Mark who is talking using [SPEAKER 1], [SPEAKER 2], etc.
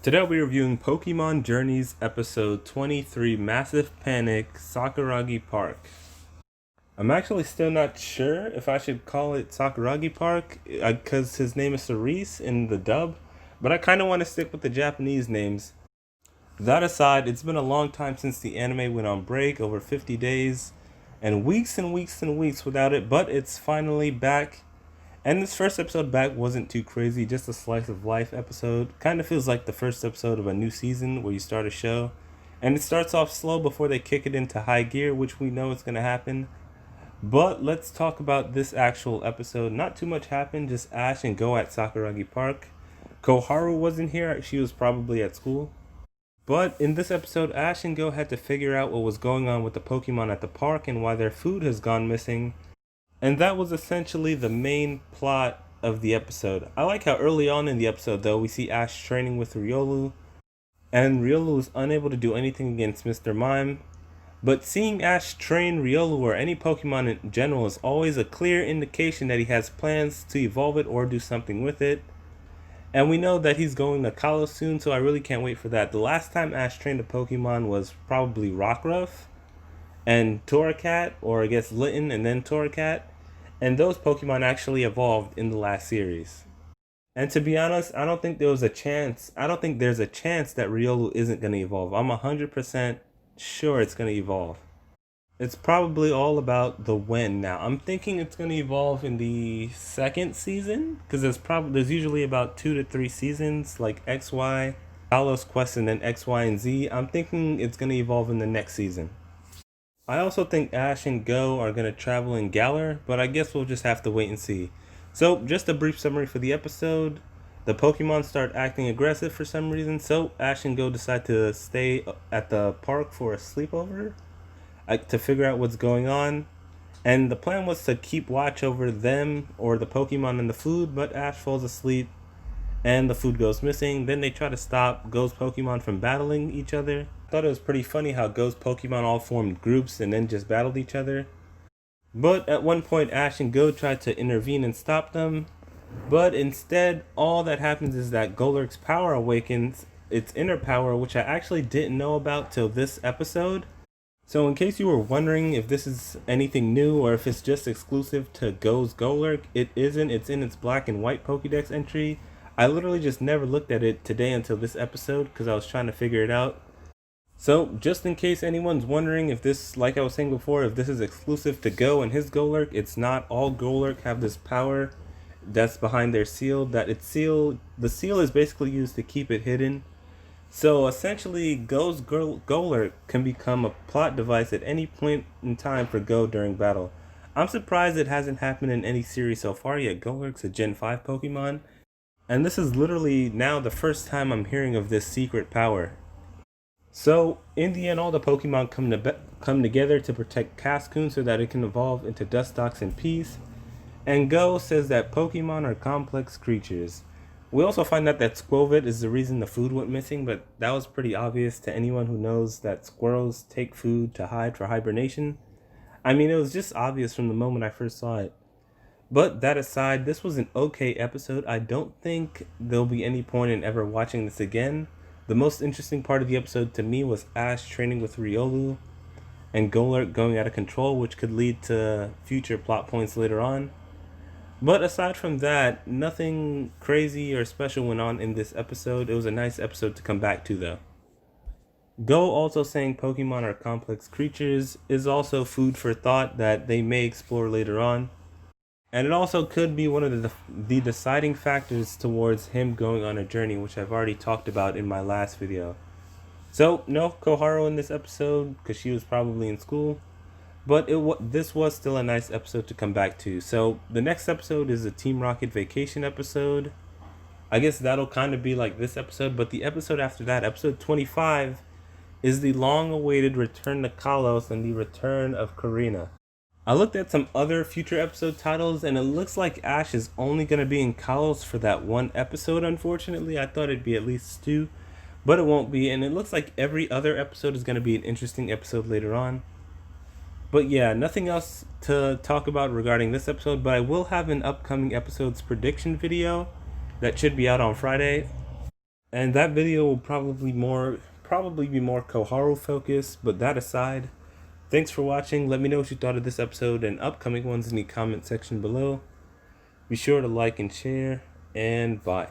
[SPEAKER 1] Today I'll be reviewing Pokemon Journeys Episode 23 Massive Panic Sakuragi Park. I'm actually still not sure if I should call it Sakuragi Park because his name is Cerise in the dub, but I kind of want to stick with the Japanese names. That aside, it's been a long time since the anime went on break, over 50 days, and weeks and weeks and weeks without it, but it's finally back. And this first episode back wasn't too crazy, just a slice of life episode. Kind of feels like the first episode of a new season where you start a show. And it starts off slow before they kick it into high gear, which we know is going to happen. But let's talk about this actual episode. Not too much happened, just Ash and Go at Sakuragi Park. Koharu wasn't here, she was probably at school. But in this episode, Ash and Go had to figure out what was going on with the Pokemon at the park and why their food has gone missing. And that was essentially the main plot of the episode. I like how early on in the episode, though, we see Ash training with Riolu, and Riolu is unable to do anything against Mr. Mime. But seeing Ash train Riolu or any Pokemon in general is always a clear indication that he has plans to evolve it or do something with it. And we know that he's going to Kalos soon, so I really can't wait for that. The last time Ash trained a Pokemon was probably Rockruff and Torracat, or I guess Litten and then Torracat. And those Pokemon actually evolved in the last series. And to be honest, I don't think there's a chance that Riolu isn't going to evolve. I'm 100% sure it's going to evolve. It's probably all about the when now. I'm thinking it's going to evolve in the second season, because there's usually about 2 to 3 seasons, like XY, Kalos Quest, and then X, Y, and Z. I'm thinking it's going to evolve in the next season. I also think Ash and Go are going to travel in Galar, but I guess we'll just have to wait and see. So, just a brief summary for the episode. The Pokemon start acting aggressive for some reason, so Ash and Go decide to stay at the park for a sleepover to figure out what's going on. And the plan was to keep watch over them or the Pokemon and the food, but Ash falls asleep and the food goes missing. Then they try to stop Go's Pokemon from battling each other. I thought it was pretty funny how Go's Pokemon all formed groups and then just battled each other. But at one point, Ash and Go tried to intervene and stop them. But instead, all that happens is that Golurk's power awakens, its inner power, which I actually didn't know about till this episode. So in case you were wondering if this is anything new or if it's just exclusive to Go's Golurk, it isn't. It's in its black and white Pokédex entry. I literally just never looked at it today until this episode because I was trying to figure it out. So, just in case anyone's wondering if this, like I was saying before, if this is exclusive to Go and his Golurk, it's not. All Golurk have this power that's behind their seal, the seal is basically used to keep it hidden. So, essentially, Go's Golurk can become a plot device at any point in time for Go during battle. I'm surprised it hasn't happened in any series so far yet. Golurk's a Gen 5 Pokemon, and this is literally now the first time I'm hearing of this secret power. So, in the end, all the Pokemon come together to protect Cascoon so that it can evolve into Dustox in peace. And Go says that Pokemon are complex creatures. We also find out that Squovit is the reason the food went missing, but that was pretty obvious to anyone who knows that squirrels take food to hide for hibernation. I mean, it was just obvious from the moment I first saw it. But that aside, this was an okay episode. I don't think there'll be any point in ever watching this again. The most interesting part of the episode to me was Ash training with Riolu and Golurk going out of control, which could lead to future plot points later on. But aside from that, nothing crazy or special went on in this episode. It was a nice episode to come back to, though. Go also saying Pokemon are complex creatures is also food for thought that they may explore later on. And it also could be one of the deciding factors towards him going on a journey, which I've already talked about in my last video. So, no Koharu in this episode, because she was probably in school. But this was still a nice episode to come back to. So, the next episode is a Team Rocket vacation episode. I guess that'll kind of be like this episode, but the episode after that, episode 25, is the long-awaited return to Kalos and the return of Karina. I looked at some other future episode titles, and it looks like Ash is only going to be in Kalos for that one episode, unfortunately. I thought it'd be at least 2, but it won't be, and it looks like every other episode is going to be an interesting episode later on. But yeah, nothing else to talk about regarding this episode, but I will have an upcoming episode's prediction video that should be out on Friday. And that video will probably be more Koharu focused, but that aside, thanks for watching. Let me know what you thought of this episode and upcoming ones in the comment section below. Be sure to like and share, and bye.